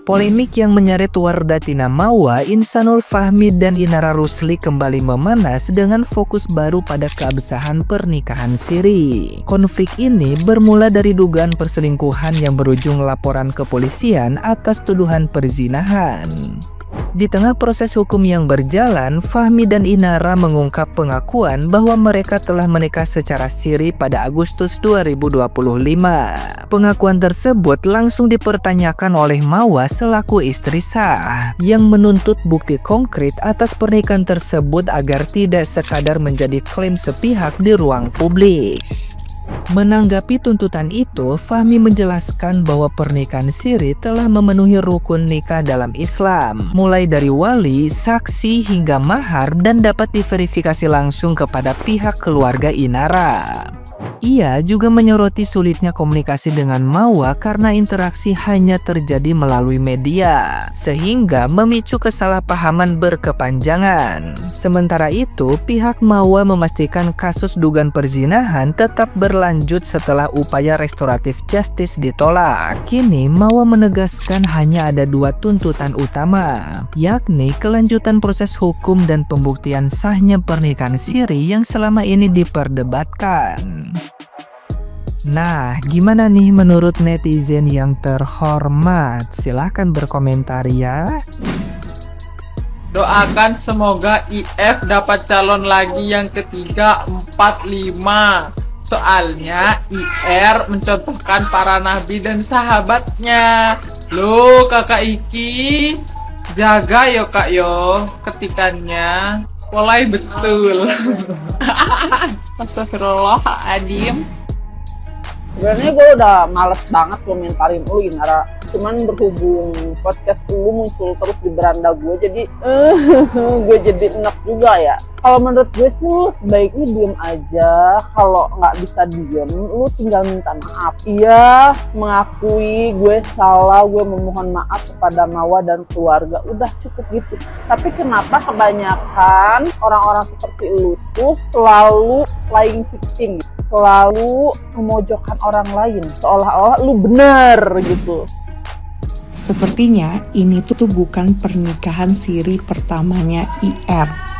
Polemik yang menyeret Wardah Tina Mauwa, Insanul Fahmi, dan Inara Rusli kembali memanas dengan fokus baru pada keabsahan pernikahan siri. Konflik ini bermula dari dugaan perselingkuhan yang berujung laporan kepolisian atas tuduhan perzinahan. Di tengah proses hukum yang berjalan, Fahmi dan Inara mengungkap pengakuan bahwa mereka telah menikah secara siri pada Agustus 2025. Pengakuan tersebut langsung dipertanyakan oleh Mauwa selaku istri sah, yang menuntut bukti konkret atas pernikahan tersebut agar tidak sekadar menjadi klaim sepihak di ruang publik. Menanggapi tuntutan itu, Fahmi menjelaskan bahwa pernikahan siri telah memenuhi rukun nikah dalam Islam, mulai dari wali, saksi, hingga mahar, dan dapat diverifikasi langsung kepada pihak keluarga Inara. Ia juga menyoroti sulitnya komunikasi dengan Mauwa karena interaksi hanya terjadi melalui media, sehingga memicu kesalahpahaman berkepanjangan. Sementara itu, pihak Mauwa memastikan kasus dugaan perzinahan tetap berlanjut setelah upaya restoratif justice ditolak. Kini, Mauwa menegaskan hanya ada dua tuntutan utama, yakni kelanjutan proses hukum dan pembuktian sahnya pernikahan siri yang selama ini diperdebatkan. Nah, gimana nih menurut netizen yang terhormat? Silahkan berkomentar ya. Doakan semoga IF dapat calon lagi yang ketiga, 4, 5. Soalnya IR mencontohkan para nabi dan sahabatnya. Loh kakak Iki, jaga yo kak yo ketikannya. Mulai betul. Astagfirullahaladzim. Sebenarnya gue udah males banget komentarin lu Inara, cuman berhubung podcast lu muncul terus di beranda gue, jadi gue jadi enak juga ya. Kalau menurut gue sih lu sebaiknya diem aja. Kalau nggak bisa diem, lu tinggal minta maaf. Iya, mengakui gue salah, gue memohon maaf kepada Mauwa dan keluarga. Udah cukup gitu. Tapi kenapa kebanyakan orang-orang seperti lu tuh selalu playing victim, selalu memojokkan orang lain, seolah-olah lu bener gitu. Sepertinya ini tuh bukan pernikahan siri pertamanya IR.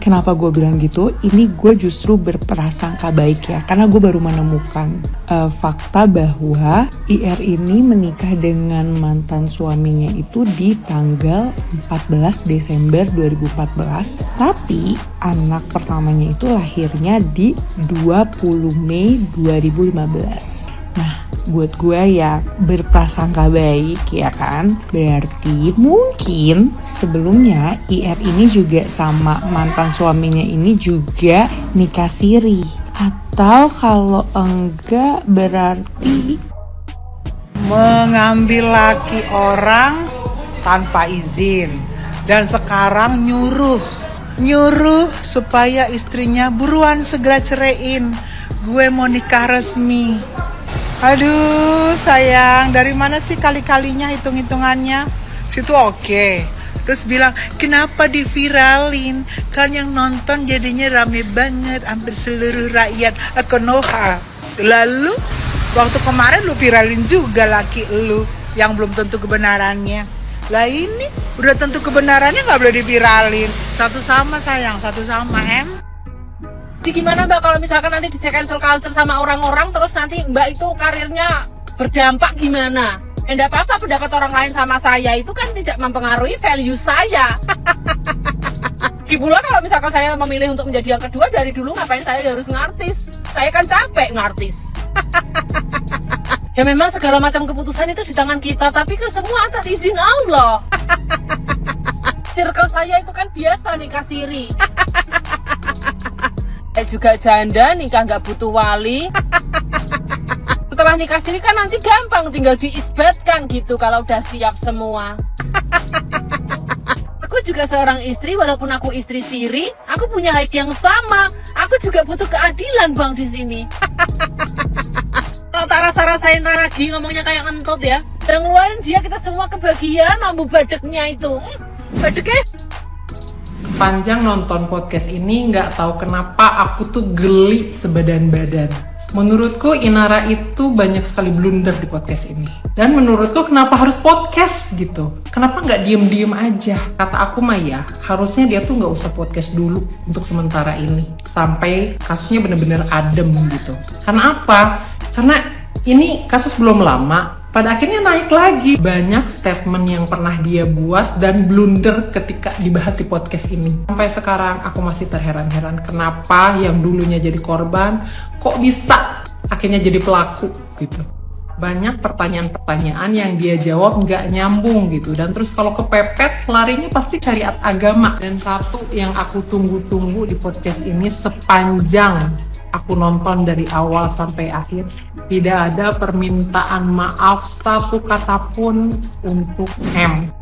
Kenapa gue bilang gitu? Ini gue justru berprasangka baik ya, karena gue baru menemukan fakta bahwa IR ini menikah dengan mantan suaminya itu di tanggal 14 Desember 2014, tapi anak pertamanya itu lahirnya di 20 Mei 2015. Nah, buat gue ya berprasangka baik ya kan. Berarti mungkin sebelumnya IR ini juga sama mantan suaminya ini juga nikah siri. Atau kalau enggak berarti mengambil laki orang tanpa izin. Dan sekarang nyuruh supaya istrinya buruan segera ceraiin. Gue mau nikah resmi. Aduh sayang, dari mana sih kali-kalinya hitung-hitungannya? Situ oke. Terus bilang, kenapa diviralin? Kan yang nonton jadinya rame banget, hampir seluruh rakyat Konoha. Lalu, waktu kemarin lu viralin juga laki lu, yang belum tentu kebenarannya. Lah ini, udah tentu kebenarannya gak boleh diviralin. Satu sama sayang, satu sama Jadi gimana Mbak kalau misalkan nanti di cancel culture sama orang-orang, terus nanti Mbak itu karirnya berdampak gimana? Enggak apa-apa pendapat orang lain sama saya, itu kan tidak mempengaruhi value saya. Gimana kalau misalkan saya memilih untuk menjadi yang kedua, dari dulu ngapain saya harus ngartis? Saya kan capek ngartis. Ya memang segala macam keputusan itu di tangan kita, tapi kan semua atas izin Allah. Circle saya itu kan biasa nikah siri. Juga janda, nikah nggak butuh wali. Setelah nikah siri kan nanti gampang, tinggal diisbatkan gitu kalau udah siap semua. Aku juga seorang istri, walaupun aku istri siri, aku punya hak yang sama. Aku juga butuh keadilan bang di sini. Kalau tak rasa-rasain lagi ngomongnya kayak ngentut ya, dan ngeluarin dia kita semua kebagian ambu badeknya itu. Badeknya. Sepanjang nonton podcast ini nggak tahu kenapa aku tuh geli sebadan-badan. Menurutku Inara itu banyak sekali blunder di podcast ini. Dan menurutku kenapa harus podcast gitu? Kenapa nggak diem-diem aja? Kata aku mah ya, harusnya dia tuh nggak usah podcast dulu untuk sementara ini. Sampai kasusnya bener-bener adem gitu. Karena apa? Karena ini kasus belum lama, pada akhirnya naik lagi. Banyak statement yang pernah dia buat dan blunder ketika dibahas di podcast ini. Sampai sekarang aku masih terheran-heran kenapa yang dulunya jadi korban kok bisa akhirnya jadi pelaku gitu. Banyak pertanyaan-pertanyaan yang dia jawab nggak nyambung gitu. Dan terus kalau kepepet larinya pasti syariat agama. Dan satu yang aku tunggu-tunggu di podcast ini sepanjang aku nonton dari awal sampai akhir, tidak ada permintaan maaf satu kata pun untuk M.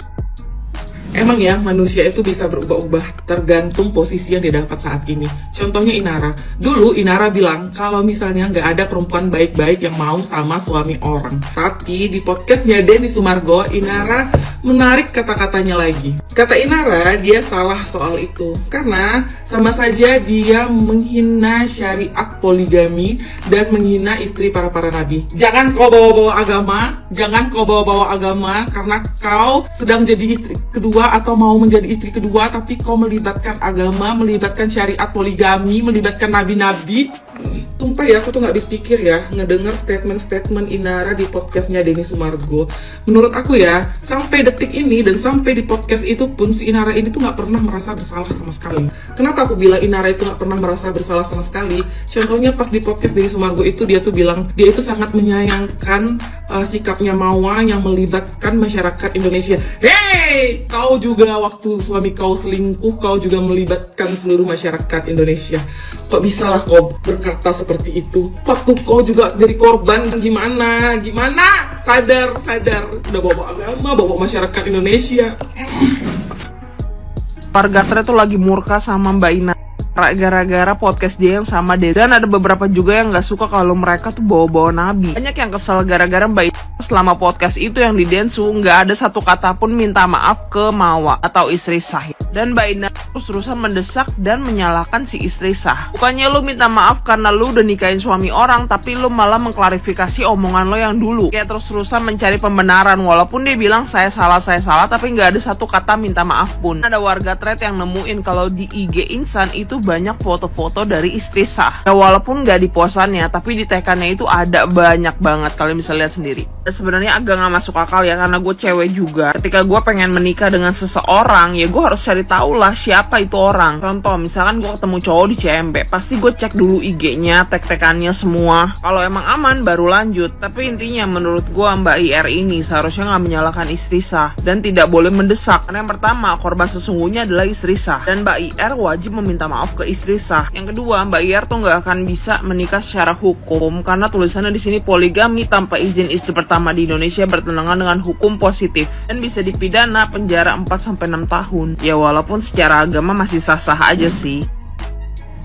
Emang ya, manusia itu bisa berubah-ubah tergantung posisi yang dia dapat saat ini. Contohnya Inara. Dulu Inara bilang kalau misalnya nggak ada perempuan baik-baik yang mau sama suami orang. Tapi di podcastnya Denny Sumargo, Inara menarik kata-katanya lagi. Kata Inara, dia salah soal itu. Karena sama saja dia menghina syariat poligami dan menghina istri para nabi. Jangan kau bawa-bawa agama, karena kau sedang jadi istri kedua atau mau menjadi istri kedua, tapi kau melibatkan agama, melibatkan syariat poligami, melibatkan nabi-nabi. Tumpah ya, aku tuh nggak habis pikir ya ngedenger statement-statement Inara di podcastnya Denny Sumargo. Menurut aku ya, sampai detik ini dan sampai di podcast itu pun si Inara ini tuh nggak pernah merasa bersalah sama sekali. Kenapa aku bilang Inara itu nggak pernah merasa bersalah sama sekali? Contohnya pas di podcast Denny Sumargo itu dia tuh bilang dia itu sangat menyayangkan sikapnya Mawa yang melibatkan masyarakat Indonesia. Hey, kau juga waktu suami kau selingkuh, kau juga melibatkan seluruh masyarakat Indonesia. Kok bisa lah kau berkata seperti itu? Waktu kau juga jadi korban, gimana? Sadar, udah bawa agama, bawa masyarakat Indonesia. Warga Thread tuh lagi murka sama Mbak Ina gara-gara podcast dia yang sama deh. Dan ada beberapa juga yang gak suka kalau mereka tuh bawa-bawa nabi. Banyak yang kesel gara-gara Mbak Ina selama podcast itu yang di Densu gak ada satu kata pun minta maaf ke Mawa atau istri sah. Dan Mbak Ina terus-terusan mendesak dan menyalahkan si istri sah. Bukannya lu minta maaf karena lu udah nikahin suami orang, tapi lu malah mengklarifikasi omongan lo yang dulu. Kayak terus-terusan mencari pembenaran walaupun dia bilang saya salah, tapi gak ada satu kata minta maaf pun. Ada warga Thread yang nemuin kalau di IG Insan itu banyak foto-foto dari istri sah. Nah, walaupun gak di posannya, tapi di tekannya itu ada banyak banget. Kalian bisa lihat sendiri. Dan sebenarnya agak gak masuk akal ya, karena gue cewek juga. Ketika gue pengen menikah dengan seseorang, ya gue harus cari tahu lah siapa itu orang. Contoh, misalkan gue ketemu cowok di CMB, pasti gue cek dulu IG-nya, tag-tagannya semua. Kalau emang aman, baru lanjut. Tapi intinya menurut gue Mbak IR ini seharusnya gak menyalahkan istri sah dan tidak boleh mendesak. Karena yang pertama, korban sesungguhnya adalah istri sah. Dan Mbak IR wajib meminta maaf ke istri sah. Yang kedua, Mbak IR tuh nggak akan bisa menikah secara hukum karena tulisannya di sini poligami tanpa izin istri pertama di Indonesia bertentangan dengan hukum positif dan bisa dipidana penjara 4-6 tahun. Ya walaupun secara agama masih sah-sah aja sih.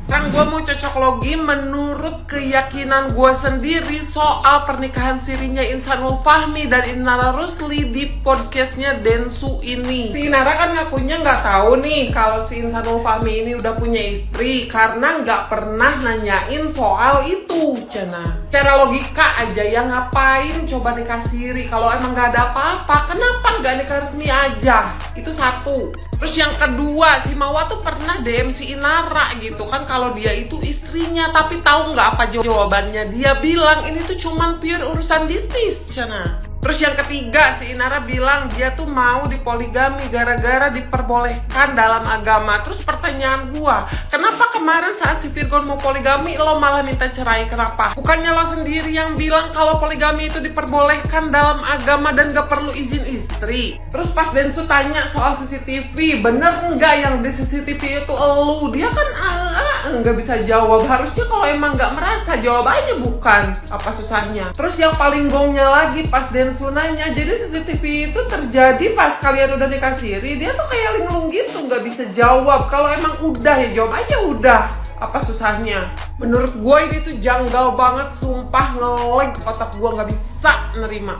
Kan gue mau cocok logi menurut keyakinan gue sendiri soal pernikahan sirinya Insanul Fahmi dan Inara Rusli di podcastnya Densu ini. Si Inara kan ngakunya nggak tahu nih kalau si Insanul Fahmi ini udah punya istri karena nggak pernah nanyain soal itu, Cana. Secara logika aja ya, ngapain coba nikah siri kalau emang nggak ada apa-apa? Kenapa nggak nikah resmi aja? Itu satu. Terus yang kedua, si Mawa tuh pernah DM si Inara gitu kan kalau dia itu istrinya, tapi tahu nggak apa jawabannya? Dia bilang ini tuh cuman pure urusan bisnis, Cana. Terus yang ketiga, si Inara bilang dia tuh mau dipoligami gara-gara diperbolehkan dalam agama. Terus pertanyaan gua, kenapa kemarin saat si Virgon mau poligami lo malah minta cerai? Kenapa? Bukannya lo sendiri yang bilang kalau poligami itu diperbolehkan dalam agama dan gak perlu izin istri? Terus pas Densu tanya soal CCTV, bener nggak yang di CCTV itu elu? Dia kan nggak bisa jawab. Harusnya kalau emang nggak merasa, jawab aja bukan. Apa susahnya? Terus yang paling gongnya lagi pas Densu nanya, jadi CCTV itu terjadi pas kalian udah nikah siri, dia tuh kayak linglung gitu, nggak bisa jawab. Kalau emang udah ya jawab aja udah. Apa susahnya? Menurut gue ini tuh janggal banget, sumpah ngelag otak gue, nggak bisa nerima.